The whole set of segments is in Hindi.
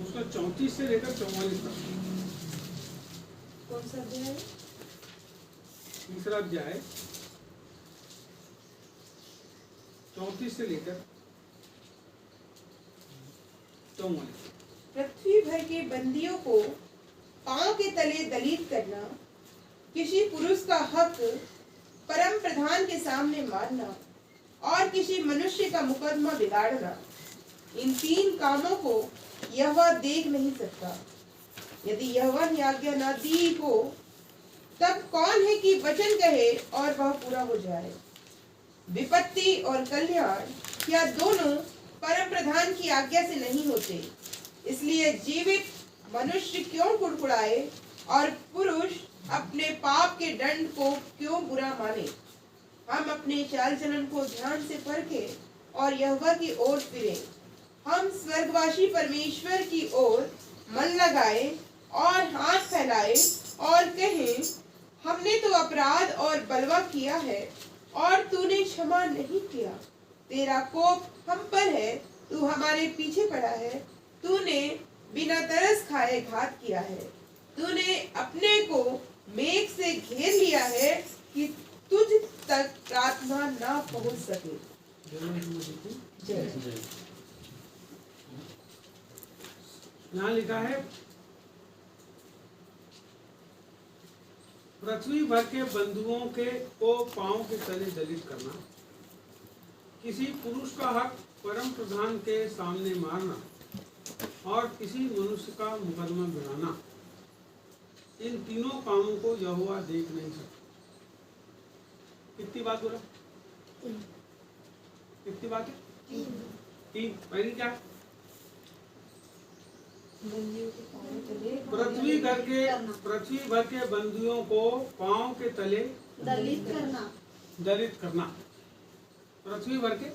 उसका 34 से लेकर 44 तक। कौन सा अध्याय है? तीसरा अध्याय 34 से लेकर 44। पृथ्वी भर के बंदियों को पांव के तले दलित करना, किसी पुरुष का हक परम प्रधान के सामने मारना और किसी मनुष्य का मुकदमा बिगाड़ना, इन 3 कामों को यहोवा देख नहीं सकता। यदि यहोवा ने आज्ञा न दी हो, तब कौन है कि वचन कहे और वह पूरा हो जाए? विपत्ति और कल्याण क्या दोनों परम प्रधान की आज्ञा से नहीं होते? इसलिए जीवित मनुष्य क्यों कुड़कुड़ाए और पुरुष अपने पाप के दंड को क्यों बुरा माने? हम अपने चाल चलन को ध्यान से परखें और यहोवा की ओर फिरें। हम स्वर्गवासी परमेश्वर की ओर मन लगाए और हाथ फैलाए और कहें, हमने तो अपराध और बलवा किया है और तूने क्षमा नहीं किया। तेरा कोप हम पर है, तू हमारे पीछे पड़ा है। तूने बिना तरस खाए घात किया है। तूने अपने को मेघ से घेर लिया है कि तुझ तक प्रार्थना ना पहुंच सके। यहाँ लिखा है, पृथ्वी भर के बंधुओं के को पांव के तले दलित करना, किसी पुरुष का हक परम प्रधान के सामने मारना और किसी मनुष्य का मुकदमा बिगाड़ना, इन तीनों कामों को यहोवा देख नहीं सकता। कितनी बात बोला? कितनी बात है? 3। पहली क्या है? पृथ्वी भर के बंदियों को पांव के तले दलित करना। दलित करना। पृथ्वी भर के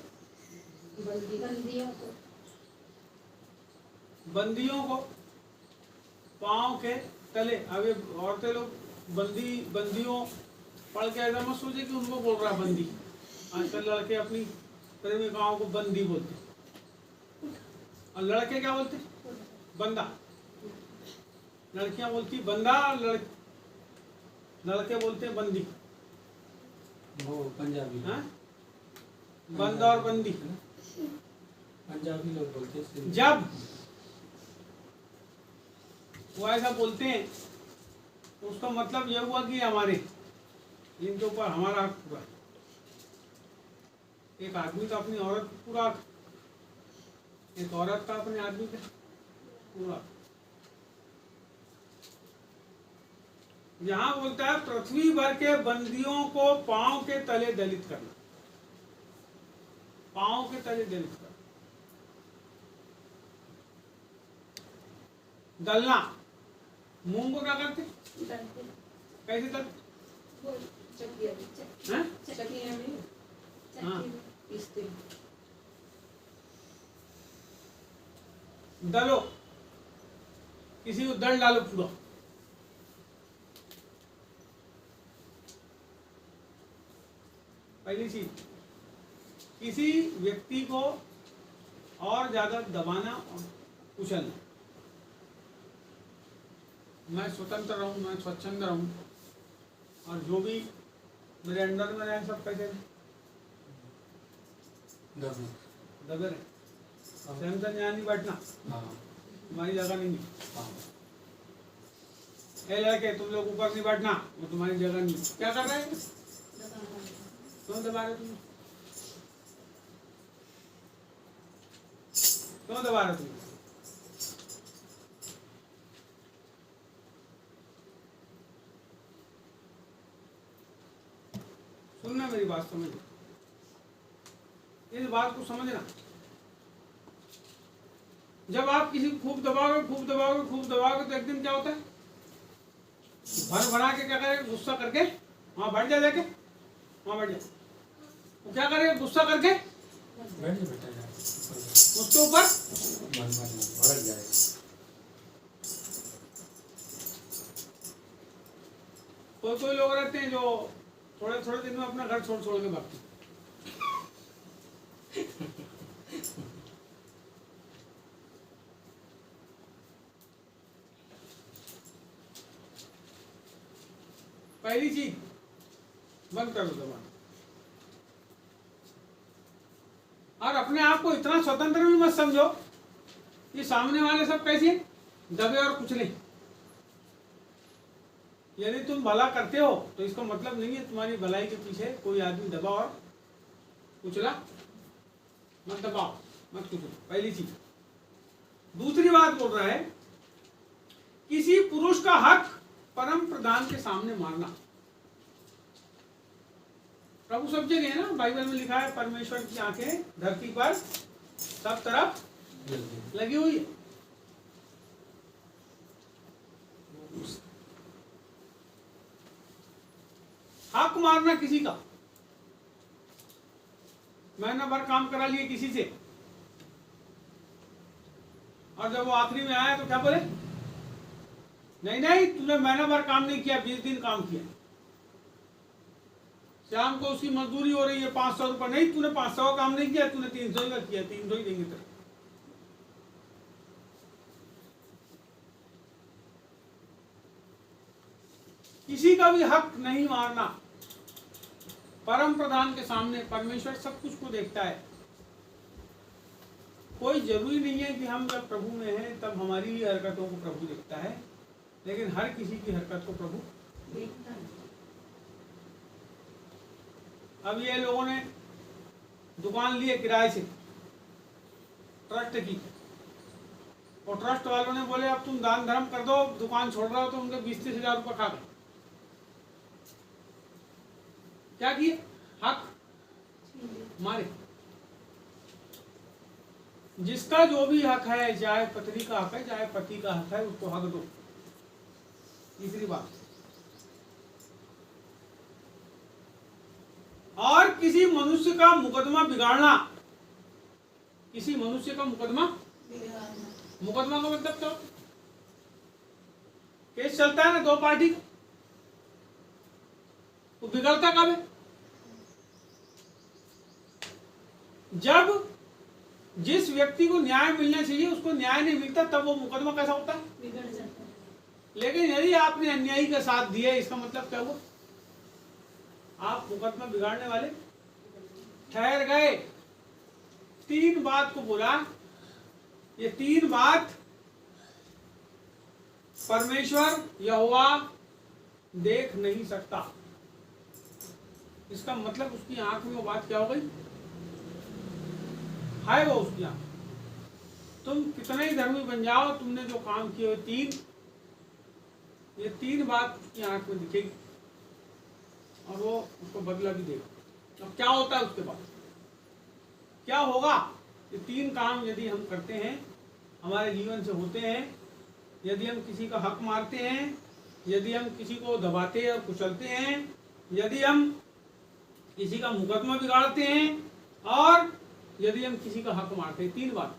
बंदियों को पांव के तले। अब ये औरतें लोग बंदियों पढ़ के ऐसा मत सोचे कि उनको बोल रहा है बंदी। आजकल लड़के अपनी प्रेमिकाओं को बंदी बोलते और लड़के क्या बोलते? बंदा। लड़कियां बोलती बंदा और लड़के बोलते बंदी। वो पंजाबी हैं? बंदा और बंदी पंजाबी लोग बोलते हैं। जब वो ऐसा बोलते हैं उसका मतलब यह हुआ कि हमारे इनके ऊपर हमारा हक पूरा। एक आदमी का अपनी औरत पूरा, एक औरत का अपने आदमी का पूरा। यहां बोलता है पृथ्वी भर के बंदियों को पांव के तले दलित करना। पांव के तले दलित करना। दलना। मूंग को क्या करते? कैसे दलते? हाँ। दलो, किसी को दल डालो पूरा। पहली चीज, किसी व्यक्ति को और ज्यादा दबाना और कुचलना। मैं स्वतंत्र रहूं, मैं स्वच्छंद रहूं और जो भी मेरे अंडर में रहे सब कैसे दबे रहे। सहमतन यहाँ नहीं बैठना, तुम्हारी जगह नहीं। ए लड़के, तुम लोग ऊपर नहीं बैठना, वो तुम्हारी जगह नहीं। क्या कर रहे हैं? क्यों दबा रहे तुम? क्यों दबा रहे तुम? सुनना, मेरी बात समझो, इस बात को समझना। जब आप किसी को खूब दबाओगे तो एक दिन क्या होता है? भर भरा के क्या करेगा? गुस्सा करके वहां बैठ जा, जाके वहां बैठ जा। वो क्या करेगा? गुस्सा करके उसके ऊपर भड़क जाएगा। कोई लोग रहते हैं जो थोड़े थोड़े दिन में अपना घर छोड़ के भागते। पहली चीज बंद कर दो दबाना। और अपने आप को इतना स्वतंत्र भी मत समझो कि सामने वाले सब कैसे दबे और कुचले। यदि तुम भला करते हो तो इसका मतलब नहीं है तुम्हारी भलाई के पीछे कोई आदमी दबा और कुचला। मत दबाओ, मत कुचलो, पहली चीज। दूसरी बात बोल रहा है, किसी पुरुष का हक परम प्रधान के सामने मारना। प्रभु सब जगह है ना, बाइबल में लिखा है परमेश्वर की आंखें धरती पर सब तरफ लगी हुई है। हक मारना किसी का, महीना भर काम करा लिए किसी से, और जब वो आखिरी में आया तो क्या बोले, नहीं नहीं तूने महीना भर काम नहीं किया, 20 दिन काम किया। शाम को उसकी मजदूरी हो रही है 500 रुपये, नहीं तूने 500 का काम नहीं किया, तूने 300 का किया, 300 ही देंगे तेरे। किसी का भी हक नहीं मारना। परम प्रधान के सामने परमेश्वर सब कुछ को देखता है। कोई जरूरी नहीं है कि हम जब प्रभु में हैं तब हमारी ही हरकतों को प्रभु देखता है, लेकिन हर किसी की हरकत को प्रभु देखता है। अब ये लोगों ने दुकान लिए किराए से ट्रस्ट की, और ट्रस्ट वालों ने बोले अब तुम दान धर्म कर दो, दुकान छोड़ रहा हो, तो उनके 20-30 हजार रुपये खा गए। क्या किए, हक मारे। जिसका जो भी हक है, चाहे पत्नी का हक है चाहे पति का हक है, उसको हक दो। तीसरी बात, और किसी मनुष्य का मुकदमा बिगाड़ना। किसी मनुष्य का मुकदमा का मतलब क्या? केस चलता है ना दो पार्टी का, वो बिगड़ता कब है? जब जिस व्यक्ति को न्याय मिलना चाहिए उसको न्याय नहीं मिलता, तब वो मुकदमा कैसा होता है, बिगड़ जाता है। लेकिन यदि आपने अन्यायी का साथ दिया, इसका मतलब क्या हुआ, आप मुकदमा बिगाड़ने वाले ठहर गए। 3 बात को बोला, ये 3 बात परमेश्वर यहोवा देख नहीं सकता। इसका मतलब उसकी आंख में वो बात क्या हो गई है, वो उसकी आंख। तुम कितना ही धर्मी बन जाओ, तुमने जो काम किए 3 बात उसकी आंख में दिखेगी, और वो उसको बदला भी देगा। अब क्या होता है उसके बाद, क्या होगा? ये 3 काम यदि हम करते हैं, हमारे जीवन से होते हैं, यदि हम किसी का हक मारते हैं, यदि हम किसी को दबाते और कुचलते हैं, यदि हम किसी का मुकदमा बिगाड़ते हैं, और यदि हम किसी का हक मारते हैं, 3 बात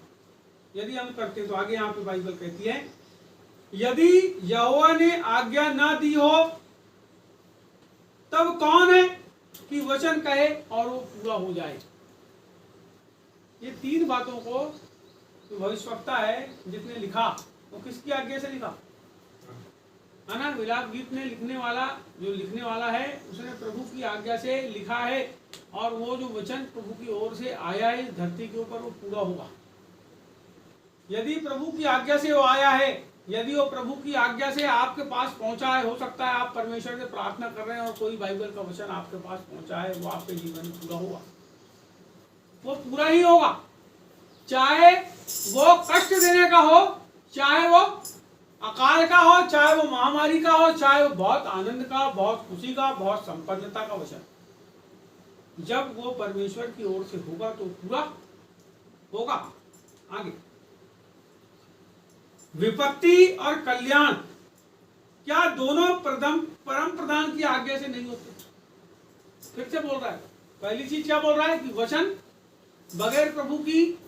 यदि हम करते हैं, तो आगे यहाँ पे बाइबल कहती है, यदि यहोवा ने आज्ञा ना दी हो तब कौन है कि वचन कहे और वो पूरा हो जाए। ये 3 बातों को तो भविष्यवक्ता है जिसने लिखा, वो किसकी आज्ञा से लिखा है ना? विलाप गीत में लिखने वाला, जो लिखने वाला है, उसने प्रभु की आज्ञा से लिखा है, और वो जो वचन प्रभु की ओर से आया है इस धरती के ऊपर, वो पूरा होगा। यदि प्रभु की आज्ञा से वो आया है, यदि वो प्रभु की आज्ञा से आपके पास पहुंचा है, हो सकता है आप परमेश्वर से प्रार्थना कर रहे हैं और कोई बाइबल का वचन आपके पास पहुंचा है, वो आपके जीवन में पूरा होगा, वो पूरा ही होगा। चाहे वो कष्ट देने का हो, चाहे वो अकाल का हो, चाहे वो महामारी का हो, चाहे वो बहुत आनंद का, बहुत खुशी का, बहुत संपन्नता का वचन, जब वो परमेश्वर की ओर से होगा तो पूरा होगा। आगे, विपत्ति और कल्याण क्या दोनों परम प्रधान की आज्ञा से नहीं होते? फिर से बोल रहा है, पहली चीज क्या बोल रहा है कि वचन बगैर प्रभु की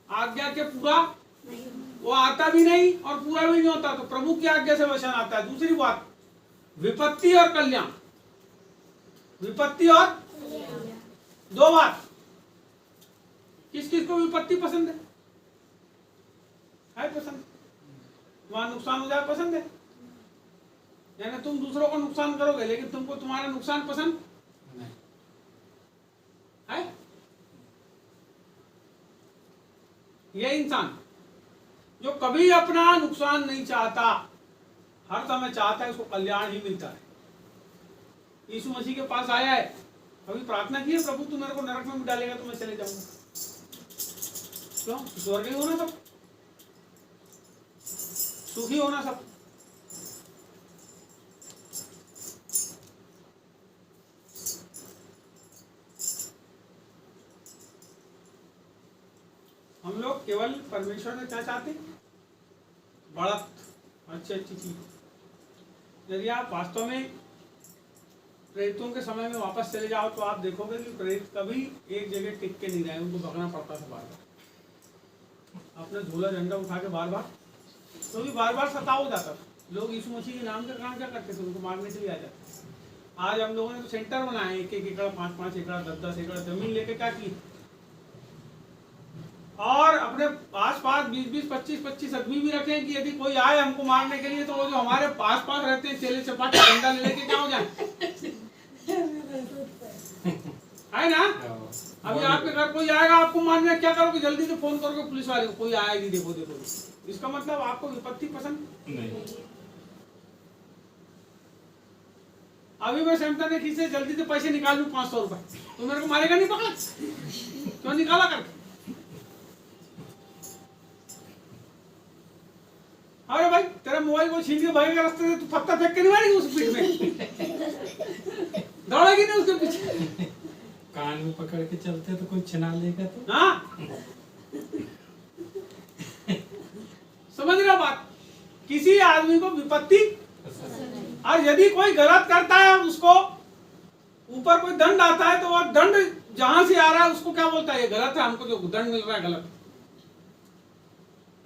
आज्ञा के पूरा वो आता भी नहीं और पूरा भी नहीं होता, तो प्रभु की आज्ञा से वचन आता है। दूसरी बात, विपत्ति और कल्याण, विपत्ति और 2 बात। किस किस को विपत्ति पसंद है पसंद, वहां नुकसान हो जाए पसंद है, यानी तुम दूसरों को नुकसान करोगे लेकिन तुमको तुम्हारा नुकसान पसंद नहीं। है। ये इंसान जो कभी अपना नुकसान नहीं चाहता, हर समय चाहता है उसको कल्याण ही मिलता है। यीशु मसीह के पास आया है, कभी प्रार्थना की है प्रभु तू मेरे को नरक में डालेगा तो मैं चले जाऊंगा? क्यों? स्वर्ग ही होना सब, सुखी होना सब। हम लोग केवल परमेश्वर में क्या चाहते हैं? बढ़त, अच्छी अच्छी चीज। यदि आप वास्तव में प्रेरितों के समय में वापस चले जाओ तो आप देखोगे कि प्रेरित कभी एक जगह टिक के नहीं रहे, उनको भगना पड़ता था बार बार, अपना झोला झंडा उठा के बार बार, क्योंकि बार बार सताव जाता था। लोग यीशु मसीह के नाम के कारण क्या करते थे? उनको मारने के लिए आ जाते। आज हम लोगों ने तो सेंटर बनाए, 1-1 एकड़, 5-5 एकड़, 10-10 एकड़ जमीन लेके क्या की, और अपने आस-पास 20-20, 25-25 आदमी भी रखे कि यदि कोई आए हमको मारने के लिए तो वो जो हमारे पास रहते हैं चेले चपाट डंडा ले लेके क्या हो जाए, है ना? अभी आपके घर कोई आएगा आपको मारने, क्या करोगे? जल्दी से फोन करोगे पुलिस वाले को, कोई आएगी देखो देखो। इसका मतलब आपको विपत्ति पसंद नहीं। अभी मैं सैमसंग ने खींचे जल्दी से पैसे निकाल लूं 500 रुपए, तो मेरे को मारेगा नहीं पकड़? क्यों निकाला करके? अरे भाई तेरा मोबाइल को छीन के भागेगा रास्ते से, तू पत्ता फेंक के नहीं मारेगी उस पीठ में? दौड़ेगी नहीं उसके पीछे? कान में पकड़ के चलते तो कोई छिना लेगा तो। हाँ, समझ रहे हो बात? किसी आदमी को विपत्ति, और यदि कोई गलत करता है उसको ऊपर कोई दंड आता है तो वह दंड जहां से आ रहा है उसको क्या बोलता है? ये गलत है, हमको जो दंड मिल रहा है गलत।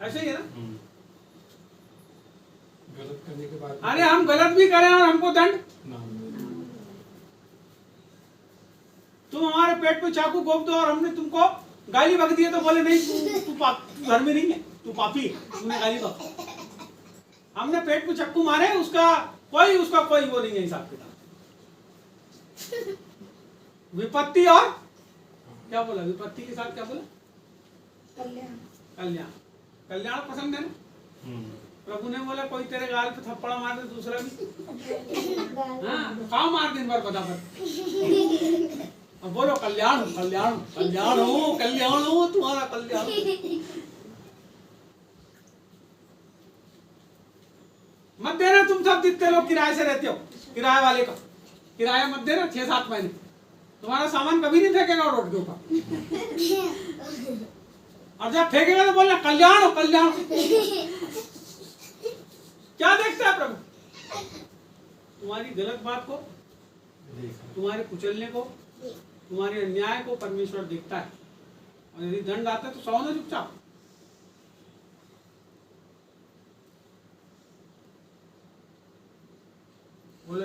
ऐसे ही है ना? गलत करने के बाद अरे हम गलत भी करें और हमको दंड, ना। तुम हमारे पेट पे चाकू घोंप दो और हमने तुमको गाली बक दी है तो बोले नहीं तू धर्मी नहीं है, तू पापी है, तुमने गाली बक। हमने पेट पे चक्कू मारे, उसका कोई वो नहीं है हिसाब किताब। विपत्ति और क्या बोला? विपत्ति के साथ क्या बोला? कल्याण। कल्याण पसंद है ना? प्रभु ने बोला कोई तेरे गाल पे थप्पड़ मार दे, दूसरा भी हाँ खाओ मार दिन भर बता कर, और बोलो कल्याण कल्याण कल्याण हो तुम्हारा कल्याण। मत देना तुम सब जितने लोग किराए से रहते हो, किराए वाले का किराया मत देना 6-7 महीने, तुम्हारा सामान कभी नहीं फेंकेगा रोड के ऊपर, और जब फेंकेगा तो बोलना कल्याण हो कल्याण। क्या देखता है प्रभु? तुम्हारी गलत बात को, तुम्हारे कुचलने को, तुम्हारे अन्याय को परमेश्वर देखता है, और यदि दंड आता है तो सौ ना चुपचाप। बोले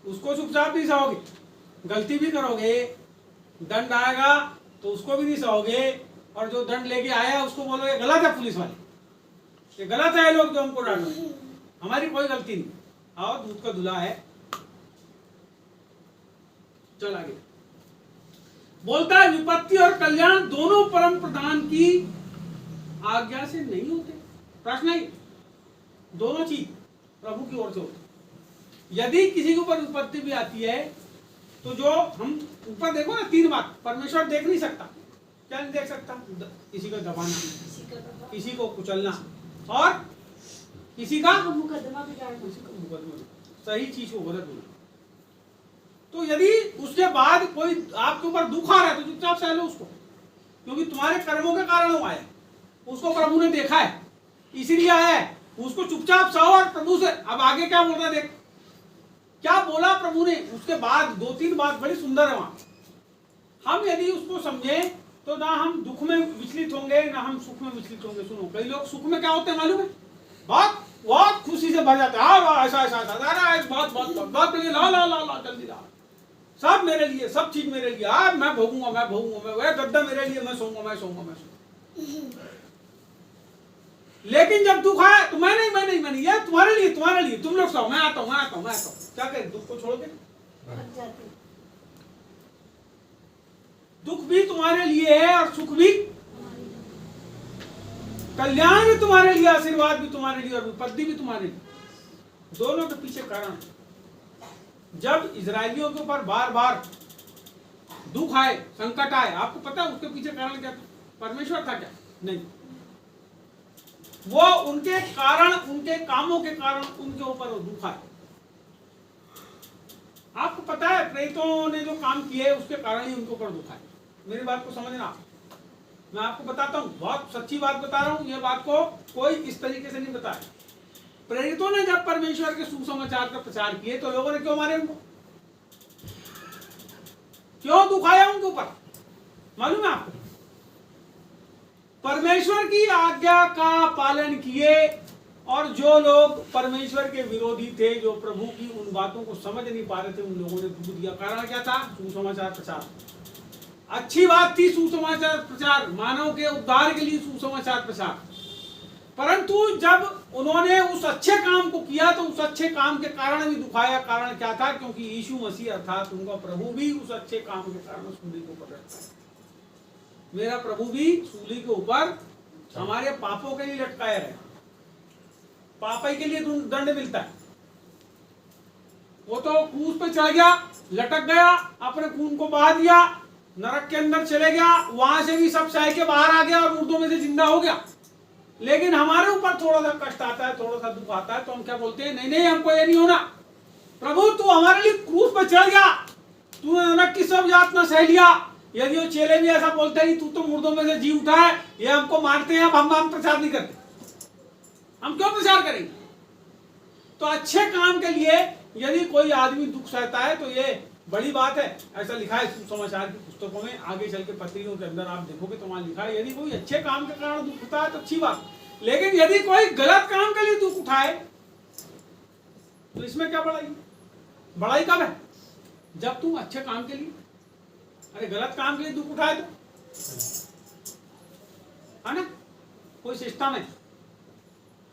उसको चुपचाप नहीं सहोगे, गलती भी करोगे दंड आएगा तो उसको भी नहीं सहोगे, और जो दंड लेके आया उसको बोलोगे गलत है पुलिस वाले, ये गलत है लोग जो हमको डांट रहे, हमारी कोई गलती नहीं, आओ दूध का धुला है। चल आगे बोलता है विपत्ति और कल्याण दोनों परम प्रधान की आज्ञा से नहीं होते। प्रश्न नहीं, दोनों चीज प्रभु की ओर से होती। यदि किसी के ऊपर विपत्ति भी आती है तो जो हम ऊपर देखो ना 3 बात, परमेश्वर देख नहीं सकता, क्या नहीं देख सकता? किसी को दबाना, किसी को कुचलना, और किसी का मुकदमा, सही चीज को गलत बोलना। तो यदि उसके बाद कोई आपके ऊपर दुख आ रहा है तो चुपचाप सह लो उसको, क्योंकि तुम्हारे कर्मों के कारण वो आया, उसको प्रभु ने देखा है इसीलिए आया है, उसको चुपचाप सहो और प्रभु से। अब आगे क्या बोल रहा है देख, क्या बोला प्रभु ने उसके बाद 2-3 बात बड़ी सुंदर है वहां। हम यदि उसको समझे तो ना हम दुख में विचलित होंगे ना हम सुख में विचलित होंगे। सुनो, कई लोग सुख में क्या होते हैं मालूम है? बहुत बहुत खुशी से भर जाते हैं, हाँ ऐसा ऐसा बहुत बहुत बहुत ला ला ला ला जल्दी ला, सब मेरे लिए, सब चीज मेरे लिए, हाँ मैं भोगूंगा मैं वह गद्दा मेरे लिए, मैं सोऊंगा। लेकिन जब दुख आया तो मैं नहीं, ये तुम्हारे लिए तुम लोग सो, मैं आता हूँ। क्या करें, दुख को छोड़ के? दुख भी तुम्हारे लिए है और सुख भी, कल्याण भी तुम्हारे लिए, आशीर्वाद भी तुम्हारे लिए और विपत्ति भी तुम्हारे लिए, दोनों के पीछे कारण है। जब इजरायलियों के ऊपर बार बार दुख आए, संकट आए, आपको पता है उसके पीछे कारण क्या था? परमेश्वर था क्या? नहीं, वो उनके कारण, उनके कामों के कारण उनके ऊपर वो दुख आए। आपको पता है प्रेरितों ने जो काम किए उसके कारण ही उनके ऊपर दुख आए। मेरी बात को समझना, मैं आपको बताता हूँ, बहुत सच्ची बात बता रहा हूँ, ये बात को कोई इस तरीके से नहीं बताया। प्रेरितों ने जब परमेश्वर के सुसमाचार का प्रचार किए तो लोगों ने क्यों मारे उनको? क्यों दुख आया उनके ऊपर? मालूम है आपको? परमेश्वर की आज्ञा का पालन किए, और जो लोग परमेश्वर के विरोधी थे, जो प्रभु की उन बातों को समझ नहीं पा रहे थे, उन लोगों ने दुख दिया। कारण क्या था? सुसमाचार प्रचार। अच्छी बात थी सुसमाचार प्रचार, मानव के उद्धार के लिए सुसमाचार प्रचार, परंतु जब उन्होंने उस अच्छे काम को किया तो उस अच्छे काम के कारण भी दुखाया। कारण क्या था? क्योंकि यीशु मसीह अर्थात उनका प्रभु भी उस अच्छे काम के कारण सूली के ऊपर रहता है। मेरा प्रभु भी सूली के ऊपर हमारे पापों के लिए लटकाया है। पापी के लिए दंड मिलता है। वो तो क्रूस पे चढ़ गया, लटक गया, अपने खून को बहा दिया, नरक के अंदर चले गया, वहां से भी सब सह के बाहर आ गया और मुर्दों में से जिंदा हो गया। लेकिन हमारे ऊपर थोड़ा सा कष्ट आता है, थोड़ा सा दुख आता है, तो हम क्या बोलते हैं? नहीं, हमको ये नहीं होना। प्रभु तू हमारे लिए क्रूस पर चढ़ गया, तूने नरक की सब यातना सह लिया। यदि वो चेले भी ऐसा बोलते हैं तू तो मुर्दों में से जी उठा है, ये हमको मारते हैं, अब हम प्रचार नहीं करते, हम क्यों प्रचार करेंगे? तो अच्छे काम के लिए यदि कोई आदमी दुख सहता है तो ये बड़ी बात है। ऐसा लिखा है सुसमाचार की पुस्तकों में, आगे चल के पत्रियों के अंदर आप देखोगे तो वहां लिखा है यदि कोई अच्छे काम के कारण दुख उठाए तो अच्छी बात, लेकिन यदि कोई गलत काम के लिए दुख उठाए तो इसमें क्या बड़ाई? बड़ाई कब है? जब तुम अच्छे काम के लिए, अरे गलत काम के लिए दुख उठाए तो, है ना? कोई सिस्टम है,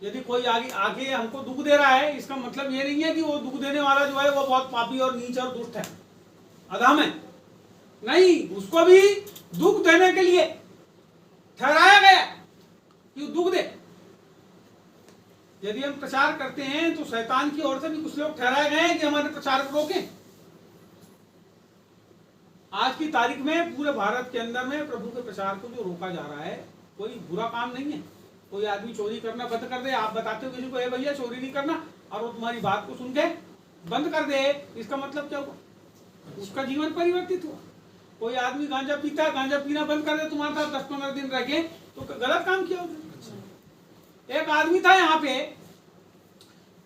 यदि कोई आगे हमको दुख दे रहा है, इसका मतलब ये नहीं है कि वो दुख देने वाला जो है वो बहुत पापी और नीच और दुष्ट है, अधम है। नहीं, उसको भी दुख देने के लिए ठहराया गया कि दुख दे। यदि हम प्रचार करते हैं तो शैतान की ओर से भी कुछ लोग ठहराए गए हैं कि हमारे प्रचार को रोकें। आज की तारीख में पूरे भारत के अंदर में प्रभु के प्रचार को जो रोका जा रहा है, कोई बुरा काम नहीं है। कोई आदमी चोरी करना बंद कर दे, आप बताते हो किसी को, ए भैया चोरी नहीं करना, और वो तुम्हारी बात को सुन के बंद कर दे, इसका मतलब क्या हुआ? उसका जीवन परिवर्तित हुआ। कोई आदमी गांजा पीता है, गांजा पीना बंद कर दे तुम्हारे साथ 10-15 दिन रह के, तो गलत काम किया उसने। एक आदमी था यहाँ पे,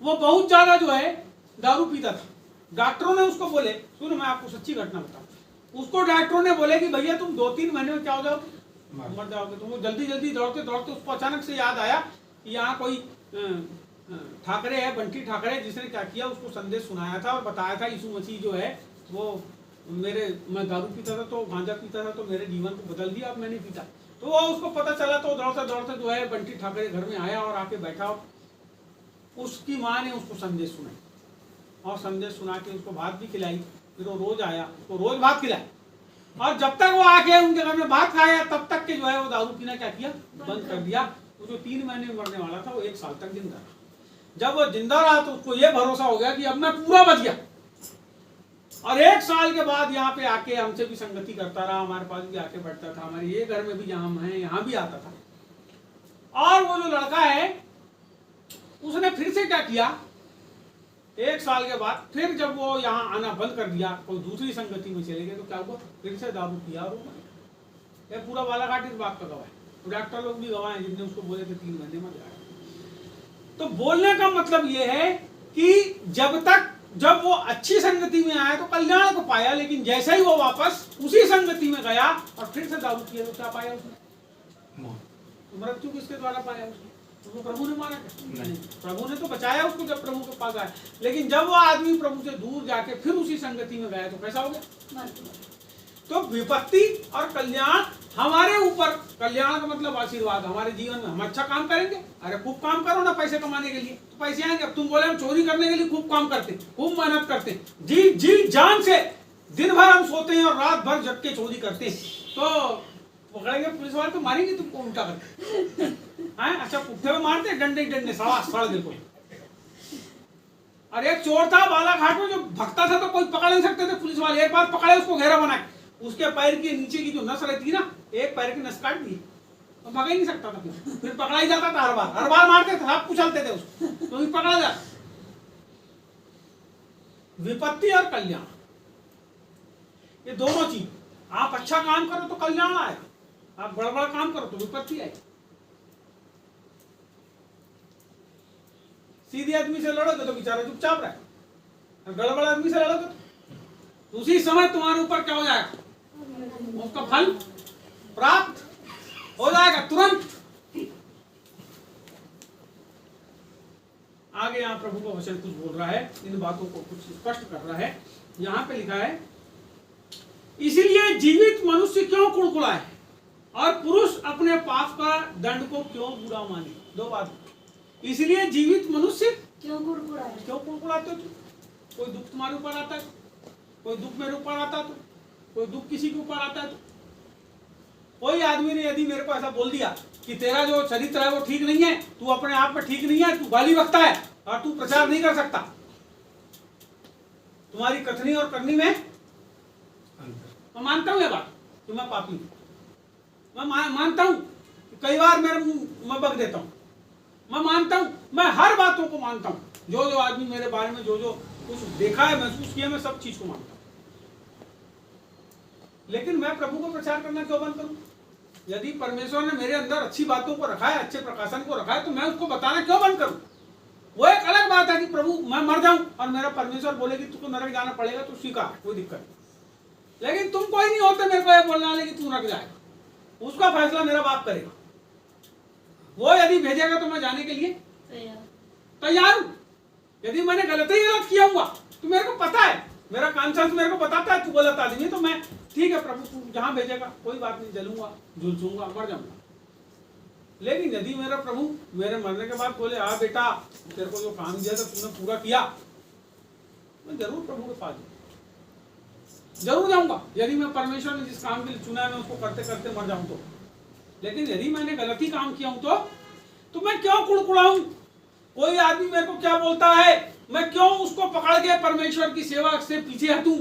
वो बहुत ज्यादा जो है दारू पीता था। डॉक्टरों ने उसको बोले, सुनो मैं आपको सच्ची घटना बताऊं, उसको डॉक्टरों ने बोले कि भैया तुम 2-3 महीने में क्या हो जाओगे? मर जाओगे। तो वो जल्दी दौड़ते उसको अचानक से याद आया कि यहाँ कोई ठाकरे है, बंटी ठाकरे, जिसने क्या किया, उसको संदेश सुनाया था और बताया था यीशु मसीह जो है वो मैं दारू पीता था, तो गांजा पीता था, तो मेरे जीवन को बदल दिया, अब मैं नहीं पीता। तो वो उसको पता चला, तो दौड़ते जो है बंटी ठाकरे घर में आया और आके बैठा। उसकी माँ ने उसको संदेश सुनाई, और संदेश सुना के उसको भात भी खिलाई। फिर वो रोज आया, उसको रोज भात खिलाया, और जब तक वो आके उनके घर में भात खाया तब तक के जो है वो दारू पीना क्या किया? बंद कर दिया। वो जो 3 महीने में मरने वाला था वो 1 साल तक जिंदा रहा। जब वो जिंदा रहा तो उसको ये भरोसा हो गया कि अब मैं पूरा बच गया, और 1 साल के बाद यहाँ पे आके हमसे भी संगति करता रहा, हमारे पास भी आके बैठता था, हमारे ये घर में भी जहाँ हम हैं यहाँ भी आता था। और वो जो लड़का है उसने फिर से क्या किया, 1 साल के बाद फिर जब वो यहाँ आना बंद कर दिया, कोई दूसरी संगति में चले गए, तो क्या हुआ? फिर से दारू पिया और ये पूरा बालाघाट इस बात का गवाह है। डॉक्टर लोग भी गवाह हैं जिनने उसको बोले थे 3 महीने में जाएगा। तो बोलने का मतलब ये है कि जब वो अच्छी संगति में आया तो कल्याण को पाया, लेकिन जैसे ही वो वापस उसी संगति में गया और फिर से दारू पिया, तो क्या पाया उसने? मृत्यु किसके द्वारा पाया उसने? तो प्रभु ने मारा क्या? नहीं, प्रभु ने तो बचाया उसको जब प्रभु के पास आया। लेकिन जब वो आदमी प्रभु से दूर जाके फिर उसी संगति में गया तो कैसा हो गया? तो विपत्ति और कल्याण हमारे ऊपर कल्याण का मतलब आशीर्वाद, हमारे जीवन में हम अच्छा काम करेंगे। अरे खूब काम करो ना पैसे कमाने के लिए, तो पैसे आएंगे। अब तुम बोले हम चोरी करने के लिए खूब काम करते, खूब मेहनत करते, जी जी जान से दिन भर हम सोते हैं और रात भर जग के चोरी करते हैं, तो पकड़ेंगे पुलिस वाले तो मारेंगे तुमको उल्टा करके हैं? अच्छा पुट्ठे में मारते डंडे डंडे सड़ा दिल को। और एक चोर था बालाघाट में जो भगता था, तो कोई पकड़ नहीं सकते थे पुलिस वाले। एक बार पकड़े उसको घेरा बना के, उसके पैर के नीचे की जो नस रहती ना, एक पैर की नस काट दी, तो भाग ही नहीं सकता था। फिर पकड़ा ही जाता था, हर बार मारते थे, सब कुचलते थे उसको, तो पकड़ा जाता। विपत्ति और कल्याण, ये दोनों चीज, आप अच्छा काम करो तो कल्याण आएगा, आप गड़बड़ काम करो तो विपत्ति आएगी। सीधे आदमी से लड़ोगे तो बेचारा चुपचाप रहे, गड़बड़ आदमी से लड़ोगे तो उसी समय तुम्हारे ऊपर क्या हो जाएगा, उसका फल प्राप्त हो जाएगा तुरंत। आगे यहाँ प्रभु का वचन कुछ बोल रहा है, इन बातों को कुछ स्पष्ट कर रहा है। यहाँ पे लिखा है, इसीलिए जीवित मनुष्य क्यों कुड़कुड़ाए और पुरुष अपने पाप का दंड को क्यों बुरा माने। दो बात, इसलिए जीवित मनुष्य क्यों कुड़कुड़ाते हो? कोई दुख तुम्हारे ऊपर आता है, कोई दुख मेरे ऊपर आता है, तो कोई दुख किसी के ऊपर आता है, तो कोई आदमी ने यदि मेरे को ऐसा बोल दिया कि तेरा जो चरित्र है वो ठीक नहीं है, तू अपने आप में ठीक नहीं है, तू गाली बकता है और तू प्रचार नहीं कर सकता, तुम्हारी कथनी और करनी में मैं मानता हूं ये बात कि मैं पापी हूं, मैं मानता हूं कि कई बार मेरे मुंह मैं बक देता हूं, मैं मानता हूं, मैं हर बातों को मानता हूं, जो जो आदमी मेरे बारे में जो जो कुछ देखा है महसूस किया, मैं सब चीज को मानता हूं। लेकिन मैं प्रभु को प्रचार करना क्यों बंद करूं? यदि परमेश्वर ने मेरे अंदर अच्छी बातों को रखा है, अच्छे प्रकाशन को रखा है, तो मैं उसको बताना क्यों बंद करूं? वो एक अलग बात है कि प्रभु मैं मर जाऊं और मेरा परमेश्वर बोले कि तुमको नरक जाना पड़ेगा, तो स्वीकार, कोई दिक्कत नहीं। लेकिन तुम कोई नहीं होते मेरे को ये बोलने वाले कि तू नरक जाएगा, उसका फैसला मेरा बाप करेगा। वो यदि भेजेगा तो मैं जाने के लिए तैयार हूं। यदि मैंने गलत किया हुआ तो मेरे को पता है, मेरा कॉन्शियस मेरे को बताता है तू गलत आदमी है, तो मैं ठीक है प्रभु तू जहां भेजेगा कोई बात नहीं, जलूंगा झुलसूंगा मर जाऊंगा। लेकिन यदि मेरा प्रभु मेरे मरने के बाद बोले हाँ बेटा तेरे को जो काम दिया था तूने पूरा किया, मैं जरूर प्रभु के पास जरूर जाऊंगा। यदि मैं परमेश्वर ने जिस काम के लिए चुना है मैं उसको करते करते मर जाऊं तो। लेकिन यदि मैंने गलती काम किया हूं तो मैं क्यों कुड़कुड़ाऊं? कोई आदमी मेरे को क्या बोलता है, मैं क्यों उसको पकड़ के परमेश्वर की सेवा से पीछे हटूं?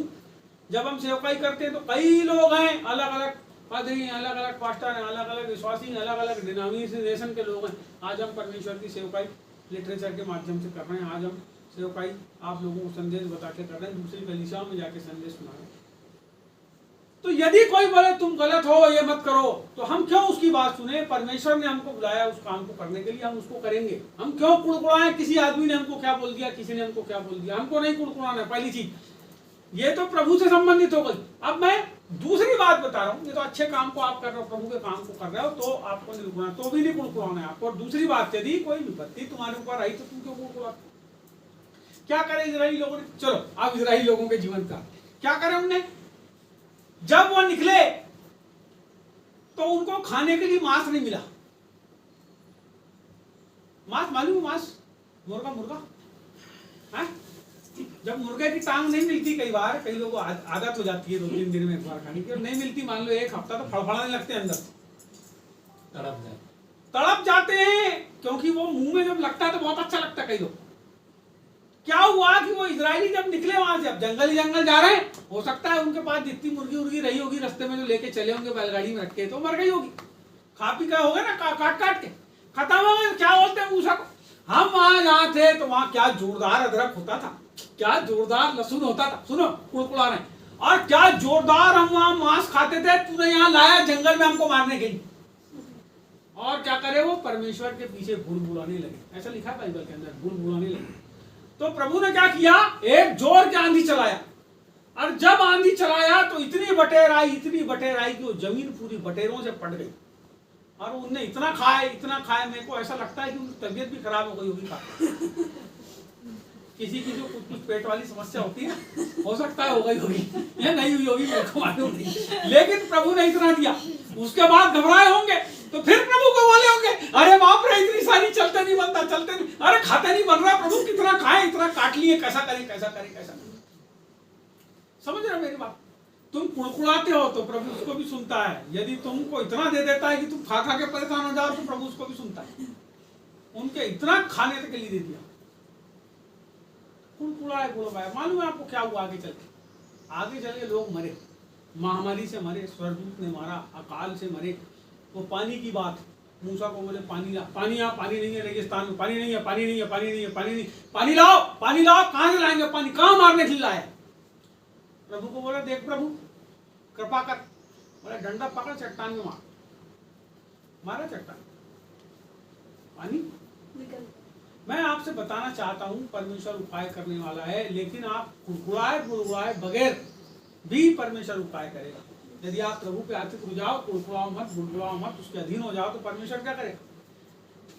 जब हम सेवकाई करते हैं तो कई लोग हैं, अलग अलग पादरी हैं, अलग अलग पास्टर हैं, अलग अलग विश्वासी हैं, अलग अलग डिनोमिनेशन के लोग हैं। आज हम परमेश्वर की सेवकाई लिटरेचर के माध्यम से कर रहे हैं, आज हम सेवकाई आप लोगों को संदेश बता के कर रहे हैं, दूसरी कलीसियाओं में जाके संदेश सुना रहे हैं। तो यदि कोई बोले तुम गलत हो ये मत करो, तो हम क्यों उसकी बात सुने? परमेश्वर ने हमको बुलाया उस काम को करने के लिए, हम उसको करेंगे। हम क्यों कुड़कुड़ाएं? किसी आदमी ने हमको क्या बोल दिया, किसी ने हमको क्या बोल दिया, हमको नहीं कुड़कुड़ाना। पहली चीज ये तो प्रभु से संबंधित हो गई। अब मैं दूसरी बात बता रहा हूँ, ये तो अच्छे काम को आप कर रहे हो, प्रभु के काम को कर रहे हो, तो आपको नहीं रुकना, तो भी नहीं कुड़कुड़ाना है आपको। और दूसरी बात, यदि कोई विपत्ति तुम्हारे ऊपर आई तो तुम क्यों कुड़कुड़ाते? क्या करे इजराइली लोगों ने? चलो आप इजराइली लोगों के जीवन का क्या करे उन्होंने? जब वो निकले तो उनको खाने के लिए मांस नहीं मिला। मांस मालूम है? मांस मुर्गा है? जब मुर्गे की टांग नहीं मिलती, कई बार कई लोगों को आदत हो जाती है 2-3 दिन में एक बार खाने की, और नहीं मिलती मान लो एक हफ्ता, तो फड़फड़ाने लगते हैं अंदर, तड़प जाते हैं, क्योंकि वो मुंह में जब लगता है तो बहुत अच्छा लगता है कई लोग। क्या हुआ कि वो इजरायली जब निकले वहां से, अब जंगल ही जंगल जा रहे हैं, हो सकता है उनके पास जितनी मुर्गी उर्गी रही होगी रास्ते में जो लेके चले होंगे बैलगाड़ी में रख के, तो मर गई होगी, खा पी का हो गया ना, काट के खत्म हो गए। क्या बोलते हैं मूसा को, हम वहां जहाँ थे तो वहां क्या जोरदार अदरक होता था, क्या जोरदार लहसुन होता था, सुनो कुड़कुड़ा रहे, और क्या जोरदार हम वहां मांस खाते थे, तूने यहाँ लाया जंगल में हमको मारने के लिए। और क्या करे वो परमेश्वर के पीछे बुलबुलाने लगे, ऐसा लिखा है बाइबल के अंदर, बुलबुलाने लगे। तो प्रभु ने क्या किया, एक जोर की आंधी चलाया, और जब आंधी चलाया तो इतनी बटेर आई कि वो जमीन पूरी बटेरों से पट गई, और उनने इतना खाया, मेरे को ऐसा लगता है कि उनकी तबीयत भी खराब हो गई होगी खा किसी की जो कुछ पेट वाली समस्या होती है, हो सकता है हो गई होगी या नहीं हुई होगी, मेरे को मालूम नहीं, लेकिन प्रभु ने इतना दिया। उसके बाद घबराए होंगे तो फिर प्रभु को बोले होंगे, अरे बाप रे इतनी सारी चलते नहीं बनता, चलते नहीं, अरे खाते नहीं बन रहा, प्रभु कितना खाए, इतना काट लिए, कैसा करें कैसा करें कैसा करें। समझ रहे हो मेरी बात? तुम कुड़कुड़ाते हो तो प्रभु उसको भी सुनता है। यदि तुमको इतना दे देता है कि तुम खा खा के परेशान हो जाओ तो प्रभु उसको भी सुनता है। उनके इतना खाने तक के लिए दे दिया, कुड़कुड़ाए कुड़कुड़ाए। मालूम है आपको क्या हुआ आगे चल के? आगे चल के लोग मरे, महामारी से मरे, स्वर्गदूत ने मारा, अकाल से मरे। वो पानी की बात, मूसा को बोले पानी ला, पानी आ, पानी नहीं है रेगिस्तान में, पानी नहीं है, पानी नहीं है, पानी नहीं है, पानी नहीं, पानी लाओ, पानी लाओ। कहां से लाएंगे पानी? कहां मारने के लिए लाए? प्रभु को बोला, देख प्रभु कृपा कर, बोले डंडा पकड़ चट्टान में मार, मारा चट्टान, पानी निकल। मैं आपसे बताना चाहता हूं परमेश्वर उपाय करने वाला है, लेकिन आप कुड़कुड़ाए बुड़कुड़ाए बगैर भी परमेश्वर उपाय करेगा। यदि आप प्रभु पे आश्रित हो जाओ, कुड़कुड़ाओ मत, बुड़कुड़ाओ मत, उसके अधीन हो जाओ तो परमेश्वर क्या करेगा?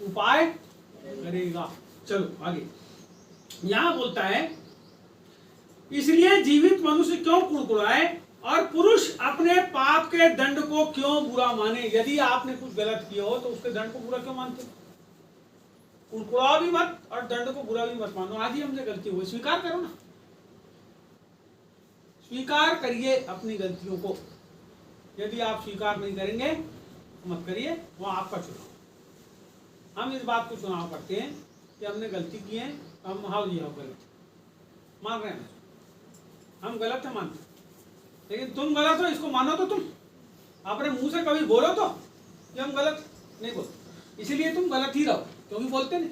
उपाय करेगा। चलो आगे, यहां बोलता है, इसलिए जीवित मनुष्य क्यों कुड़कुड़ाए और पुरुष अपने पाप के दंड को क्यों बुरा माने। यदि आपने कुछ गलत किया हो तो उसके दंड को बुरा क्यों मानते? कुड़कुड़ाओ भी मत और दंड को बुरा भी मत मानो। आज ही हमसे गलती हुई, स्वीकार करो ना, स्वीकार करिए अपनी गलतियों को। यदि आप स्वीकार नहीं करेंगे तो मत करिए, वो आपका चुनाव। हम इस बात को चुनाव करते हैं कि हमने गलती की है, हम हाँ जी हाँ गलत मान रहे हैं, हम गलत है मानते, लेकिन तुम गलत हो इसको मानो तो तुम अपने मुंह से कभी बोलो तो कि हम गलत नहीं बोलते, इसीलिए तुम गलत ही रहो, क्योंकि बोलते नहीं।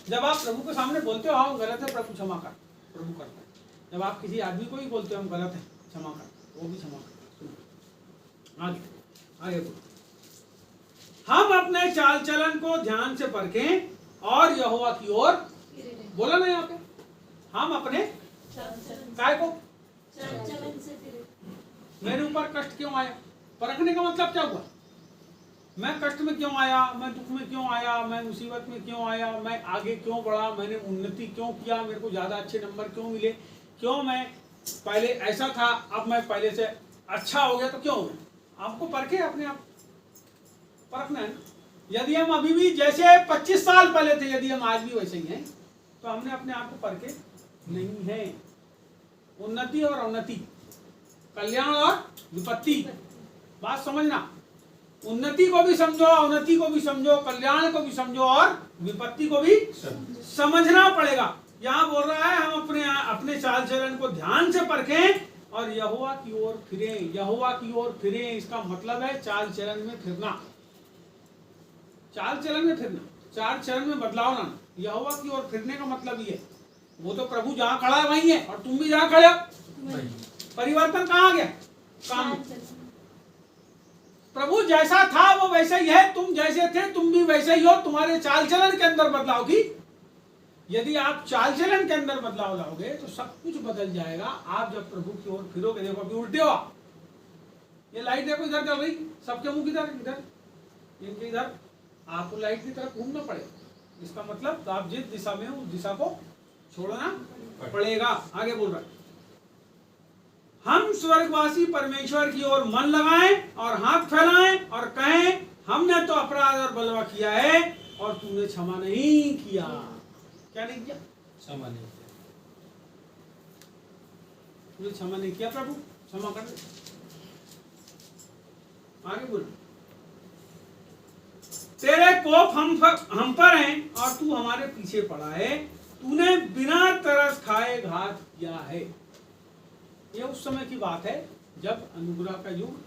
जब आप प्रभु के सामने बोलते हो हम गलत है, प्रभु क्षमा कर, प्रभु करता है। जब आप किसी आदमी को ही बोलते हो हम गलत है, क्षमा कर, वो भी क्षमा करता है। आगे आगे बोलो, हम अपने चाल चलन को ध्यान से परखें और यहोवा की ओर, बोला ना यहाँ पे, हम अपने काय को मेरे ऊपर कष्ट क्यों आया? परखने का मतलब क्या हुआ? मैं कष्ट में क्यों आया, मैं दुख में क्यों आया, मैं मुसीबत में क्यों आया, मैं आगे क्यों बढ़ा, मैंने उन्नति क्यों किया, मेरे को ज्यादा अच्छे नंबर क्यों मिले, क्यों मैं पहले ऐसा था अब मैं पहले से अच्छा हो गया, तो क्यों हो गया? आपको परखे, अपने आप परखना है। यदि हम अभी भी जैसे 25 साल पहले थे, यदि हम आज भी वैसे ही हैं, तो हमने अपने आप को परखे नहीं है। उन्नति और अवनति, कल्याण और विपत्ति, बात समझना। उन्नति को भी समझो, अवनति को भी समझो, कल्याण को भी समझो और विपत्ति को भी समझना पड़ेगा। यहाँ बोल रहा है हम अपने चाल चलन को ध्यान से परखें और यहोवा की ओर फिरें। यहोवा की ओर फिरें, इसका मतलब है चाल चलन में फिरना, चाल चलन में फिरना, चाल चलन में बदलाव लाना। यहोवा की ओर फिरने का मतलब ये, वो तो प्रभु जहाँ खड़ा है वहीं है और तुम भी जहाँ खड़े हो। परिवर्तन कहाँ आ गया? काम। प्रभु जैसा था वो वैसा ही है, तुम जैसे थे तुम भी वैसे ही हो। तुम्हारे चाल चलन के अंदर बदलाव की, यदि आप चाल चलन के अंदर बदलाव लाओगे तो सब कुछ बदल जाएगा। आप जब प्रभु की ओर फिरोगे, देखो अभी उल्टे हो, ये लाइट देखो इधर चल रही, सबके मुंह किधर, इधर, इनके इधर, आपको लाइट की तरफ घूमना पड़ेगा। इसका मतलब आप जिस दिशा में हो उस दिशा को छोड़ना पड़ेगा। आगे बोल रहा है, हम स्वर्गवासी परमेश्वर की ओर मन लगाएं और हाथ फैलाएं और कहें, हमने तो अपराध और बलवा किया है और तूने क्षमा नहीं किया। क्या नहीं किया? क्षमा नहीं किया, तूने क्षमा नहीं किया, प्रभु क्षमा कर दे। आगे बोल, तेरे कोप हम पर है और तू हमारे पीछे पड़ा है, तूने बिना तरस खाए घात किया है। यह उस समय की बात है जब अनुग्रह का युग,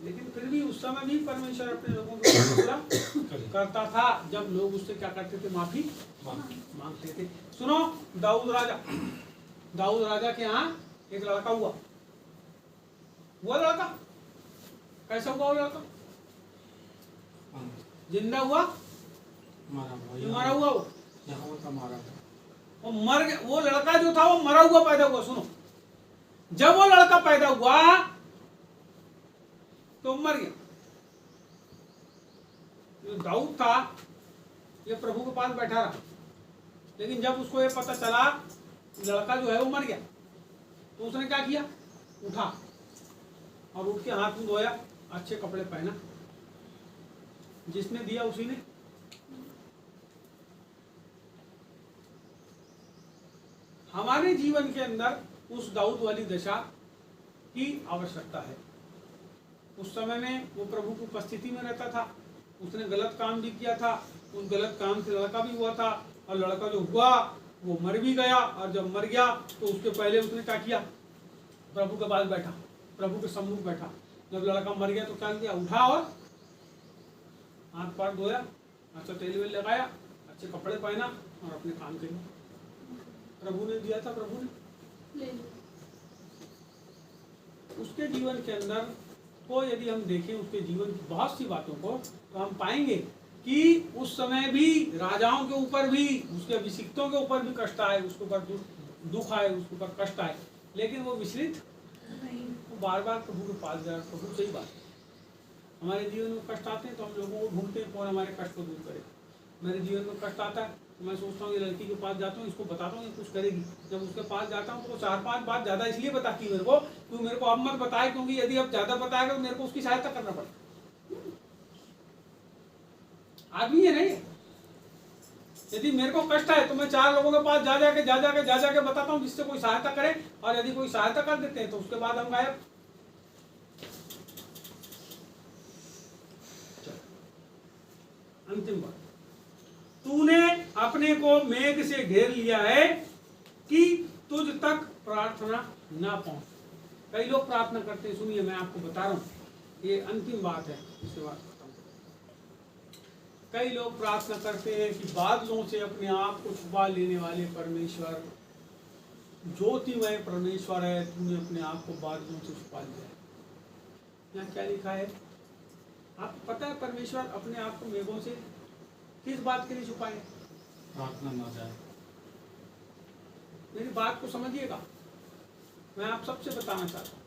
लेकिन फिर भी उस समय भी परमेश्वर अपने लोगों को अनुग्रह करता था। जब लोग उससे क्या करते थे? माफी मांगते थे। सुनो, दाऊद राजा के यहाँ एक लड़का हुआ। वो लड़का कैसा हुआ? वो लड़का जिंदा हुआ, मरा हुआ? वो यहाँ का मारा था, वो मर गया। वो लड़का जो था वो मरा हुआ पैदा हुआ। सुनो, जब वो लड़का पैदा हुआ तो मर गया। जो दाऊद था ये प्रभु के पास बैठा रहा, लेकिन जब उसको ये पता चला लड़का जो है वो मर गया, तो उसने क्या किया, उठा और उठ के हाथ मुंह धोया, अच्छे कपड़े पहना, जिसने दिया उसी ने। हमारे जीवन के अंदर उस दाऊद वाली दशा की आवश्यकता है। उस समय में वो प्रभु की उपस्थिति में रहता था, उसने गलत काम भी किया था, उस गलत काम से लड़का भी हुआ था, और लड़का जो हुआ वो मर भी गया, और जब मर गया तो उसके पहले उसने क्या किया, प्रभु के पास बैठा, प्रभु के सम्मुख बैठा। जब लड़का मर गया तो क्या किया, उठा और हाथ पैर धोया, अच्छा तेल वेल लगाया, अच्छे कपड़े पहना और अपने काम के लिए। प्रभु ने दिया था, प्रभु ने ले लिया। उसके जीवन के अंदर को यदि हम देखें, उसके जीवन की बहुत सी बातों को, तो हम पाएंगे कि उस समय भी राजाओं के ऊपर भी, उसके अभिषिक्तों के ऊपर भी कष्ट आए, उसके ऊपर दुख आए, उसके ऊपर कष्ट आए, लेकिन वो विचलित वो बार बार प्रभु के पास गया। प्रभु सही बात है, हमारे जीवन में कष्ट आते हैं तो हम लोगों को ढूंढते हैं कौन हमारे कष्ट को दूर करे। मेरे जीवन में कष्ट आता है तो मैं सोचता हूँ ये लड़की के पास जाता हूँ, इसको बताता हूँ ये कुछ करेगी। जब उसके पास जाता हूँ तो 4-5 बात ज़्यादा इसलिए बताती है मेरे को, क्योंकि मेरे को अब मत बताए, क्योंकि यदि अब ज़्यादा बताएगा तो मेरे को उसकी सहायता करना पड़ेगा। आदमी है नहीं, यदि मेरे को कष्ट है तो मैं 4 लोगों के पास जा जाके बताता हूँ जिससे कोई सहायता करे, और यदि कोई सहायता कर देते हैं तो उसके बाद हम गायब। अंतिम बात, तूने अपने को मेघ से घेर लिया है कि तुझ तक प्रार्थना ना पहुंच। कई लोग प्रार्थना करते हैं, सुनिए मैं आपको बता रहा हूं, ये अंतिम बात है, इसके बाद खत्म। कई लोग प्रार्थना करते हैं कि बादलों से अपने आप को छुपा लेने वाले परमेश्वर, ज्योतिमय परमेश्वर है, तूने अपने आप को बादलों से छुपा लिया है। यहाँ क्या लिखा है आपको पता है? परमेश्वर अपने आप को मेघों से किस बात के लिए छुपाए? प्रार्थना ना जाए। मेरी बात को समझिएगा, मैं आप सबसे बताना चाहता हूँ,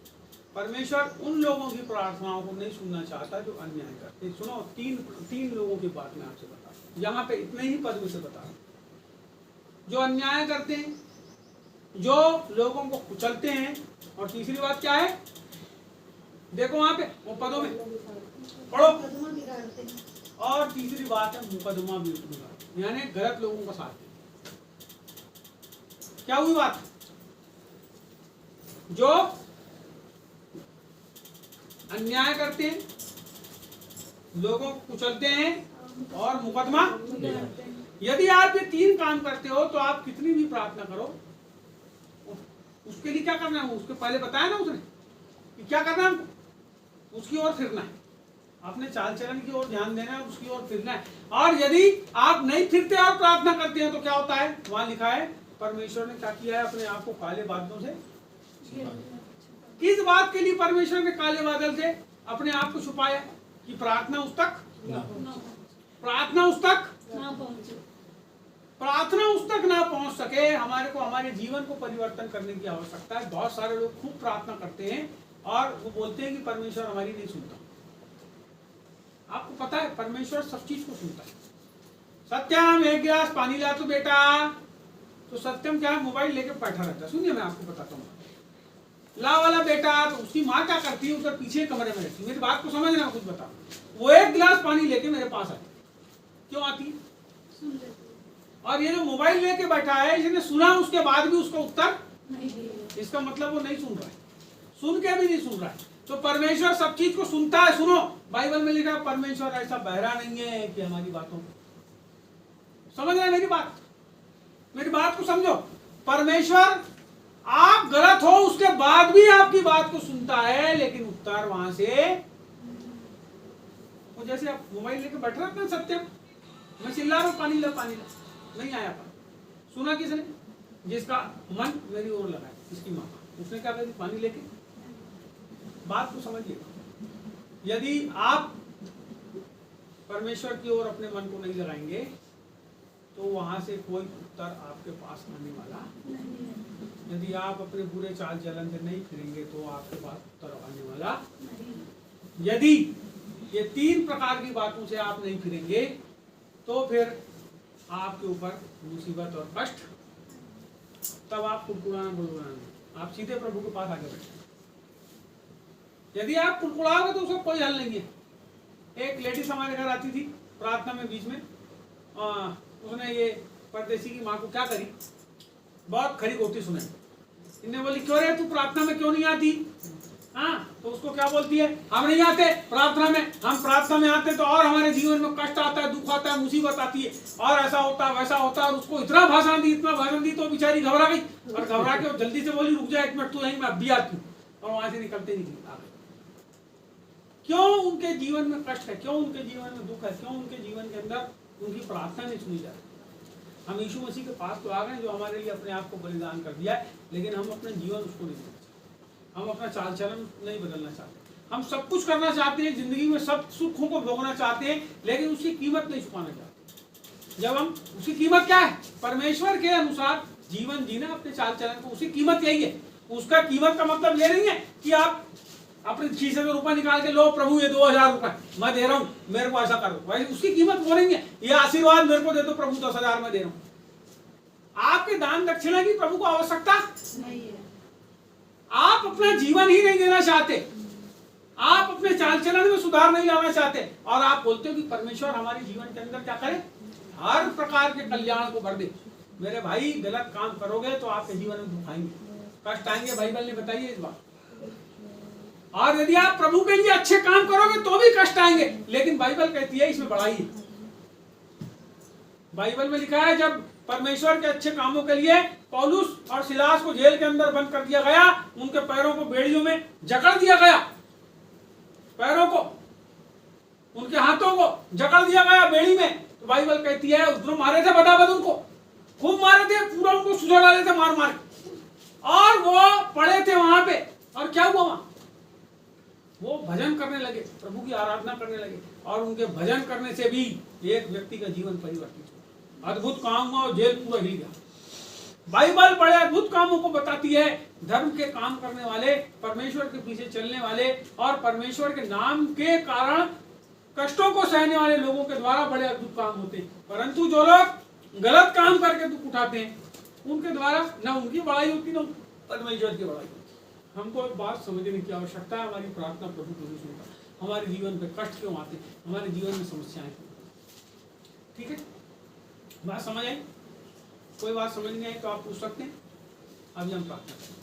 परमेश्वर उन लोगों की प्रार्थनाओं को नहीं सुनना चाहता जो अन्याय करते। सुनो, तीन लोगों की बात मैं आपसे बता रहा हूँ, यहाँ पे इतने ही पद में से बता रहा हूँ। जो अन्याय करते हैं, जो लोगों को कुचलते हैं, और तीसरी बात क्या है, देखो वहां पे वो पदों में पढ़ो, और तीसरी बात है मुकदमा भी उठेगा, यानी गलत लोगों का साथ। क्या हुई बात? जो अन्याय करते हैं, लोगों को कुचलते हैं और मुकदमा। यदि आप ये 3 काम करते हो तो आप कितनी भी प्रार्थना करो, उसके लिए क्या करना है? उसके पहले बताया ना उसने कि क्या करना है, हमको उसकी ओर फिरना है, अपने चाल चलन की ओर ध्यान देना है, उसकी ओर फिरना है। और यदि आप नहीं फिरते और प्रार्थना करते हैं तो क्या होता है? वहां लिखा है परमेश्वर ने क्या किया है, अपने आप को काले बादलों से। किस बात के लिए परमेश्वर ने काले बादल से अपने आप को छुपाया? कि प्रार्थना उस तक ना पहुंच सके। हमारे को हमारे जीवन को परिवर्तन करने की आवश्यकता है। बहुत सारे लोग खूब प्रार्थना करते हैं और वो बोलते हैं कि परमेश्वर हमारी नहीं सुनता। आपको पता है परमेश्वर सब चीज को सुनता है। सत्यम 1 गिलास पानी ला तो बेटा, तो सत्यम क्या है, मोबाइल लेके बैठा रहता है। सुनिए मैं आपको बताता हूँ, ला वाला बेटा, तो उसकी माँ क्या करती है, उधर पीछे कमरे में रहती है। मेरी बात को समझना, कुछ बता। वो 1 गिलास पानी लेके मेरे पास आती, क्यों आती है? और ये जो मोबाइल लेके बैठा है, इसने सुना उसके बाद भी उसका उत्तर नहीं, इसका मतलब वो नहीं सुन रहा है, सुन के भी नहीं सुन रहा है। तो परमेश्वर सब चीज को सुनता है। सुनो, बाइबल में लिखा है परमेश्वर ऐसा बहरा नहीं है कि हमारी बातों को समझ रहे हैं। मेरी बात को समझो। परमेश्वर आप गलत हो उसके बाद भी आपकी बात को सुनता है, लेकिन उत्तर वहां से वो, जैसे आप मोबाइल लेके बैठ रहे थे सत्यम, मैं चिल्ला रहा हूं पानी ला, नहीं आया पानी। सुना किसने? जिसका मन मेरी ओर लगा है, इसकी माँ, उसने क्या कहा? पानी लेके। बात को समझिए, यदि आप परमेश्वर की ओर अपने मन को नहीं लगाएंगे तो वहां से कोई उत्तर आपके पास आने वाला नहीं। यदि आप अपने बुरे चाल चलन से नहीं फिरेंगे तो आपके पास उत्तर आने वाला नहीं। यदि ये 3 प्रकार की बातों से आप नहीं फिरेंगे तो फिर आपके ऊपर मुसीबत और कष्ट, तब आप कुड़कुड़ाना बुड़कुड़ाना, आप सीधे प्रभु के पास आगे बैठे। यदि आप कुड़कुड़ाओगे तो उसका कोई हल नहीं है। एक लेडीज हमारे घर आती थी प्रार्थना में बीच में, उसने ये परदेसी की माँ को क्या करी, बहुत खरी होती सुने। इन्हें बोली क्यों रे तू प्रार्थना में क्यों नहीं आती? हाँ, तो उसको क्या बोलती है, हम नहीं आते प्रार्थना में, हम प्रार्थना में आते तो और हमारे जीवन में कष्ट आता है, दुख आता है, मुसीबत आती है, और ऐसा होता है वैसा होता है। और उसको इतना भाषण दी तो बेचारी घबरा गई, और घबरा के जल्दी से बोली रुक जा एक मिनट, तू यहीं, मैं अभी आती हूँ। और वहां से निकलते नहीं आ गए। क्यों? उनके जीवन में कष्ट है, क्यों उनके जीवन में दुख है, क्यों उनके जीवन के अंदर उनकी प्रार्थना नहीं सुनी जा रही। हम यीशु मसीह के पास तो आ गए जो हमारे लिए अपने आप को बलिदान कर दिया है, लेकिन हम अपने जीवन उसको नहीं देना चाहते, हम अपना चाल चलन नहीं बदलना चाहते। हम सब कुछ करना चाहते हैं जिंदगी में, सब सुखों को भोगना चाहते हैं, लेकिन उसकी कीमत नहीं चुकाना चाहते। जब हम उसकी कीमत क्या है, परमेश्वर के अनुसार जीवन जीना, अपने चाल चलन को, उसकी कीमत यही है। उसका कीमत का मतलब ये नहीं है कि आप अपने खीसे में रुपए निकाल के लो प्रभु ये 2000 रुपए मैं दे रहा हूँ, मेरे को ऐसा करो, भाई उसकी कीमत वो नहीं है। ये आशीर्वाद मेरे को दे दो प्रभु 10,000 मैं दे रहा हूँ। आपके दान दक्षिणा की प्रभु को आवश्यकता नहीं है। आप अपना जीवन ही नहीं देना चाहते, आप अपने चाल चलन में सुधार नहीं लाना चाहते, और आप बोलते हो कि परमेश्वर हमारे जीवन के अंदर क्या करे, हर प्रकार के कल्याण को भर दे। मेरे भाई गलत काम करोगे तो आपके जीवन में दुख आएंगे, कष्ट आएंगे, बाइबल ने बताई है इस बात। और यदि आप प्रभु के लिए अच्छे काम करोगे तो भी कष्ट आएंगे, लेकिन बाइबल कहती है इसमें बड़ाई है। बाइबल में लिखा है जब परमेश्वर के अच्छे कामों के लिए पौलुस और सिलास को जेल के अंदर बंद कर दिया गया, उनके पैरों को बेड़ियों में जकड़ दिया गया, पैरों को, उनके हाथों को जकड़ दिया गया बेड़ी में, तो बाइबल कहती है उसने मारे थे बदाबद, उनको खूब मारे थे, पूरा उनको सुझा डाले थे मार मार, और वो पड़े थे वहां पे। और क्या हुआ वहां, वो भजन करने लगे, प्रभु की आराधना करने लगे, और उनके भजन करने से भी एक व्यक्ति का जीवन परिवर्तित हुआ, अद्भुत काम हुआ और जेल पूरा हिल गया। बाइबल बड़े अद्भुत कामों को बताती है। धर्म के काम करने वाले, परमेश्वर के पीछे चलने वाले, और परमेश्वर के नाम के कारण कष्टों को सहने वाले लोगों के द्वारा बड़े अद्भुत काम होते हैं। परंतु जो लोग गलत काम करके दुख उठाते हैं, उनके द्वारा न उनकी बड़ाई होती, न परमेश्वर की बड़ाई होती। हमको एक बात समझने की आवश्यकता है, हमारी प्रार्थना प्रभु को नहीं सुनता, हमारे जीवन पे कष्ट क्यों आते, हमारे जीवन में समस्याएं क्यों। ठीक है, बात समझ आई? कोई बात समझ नहीं आई तो आप पूछ सकते हैं। अभी हम प्रार्थना करें।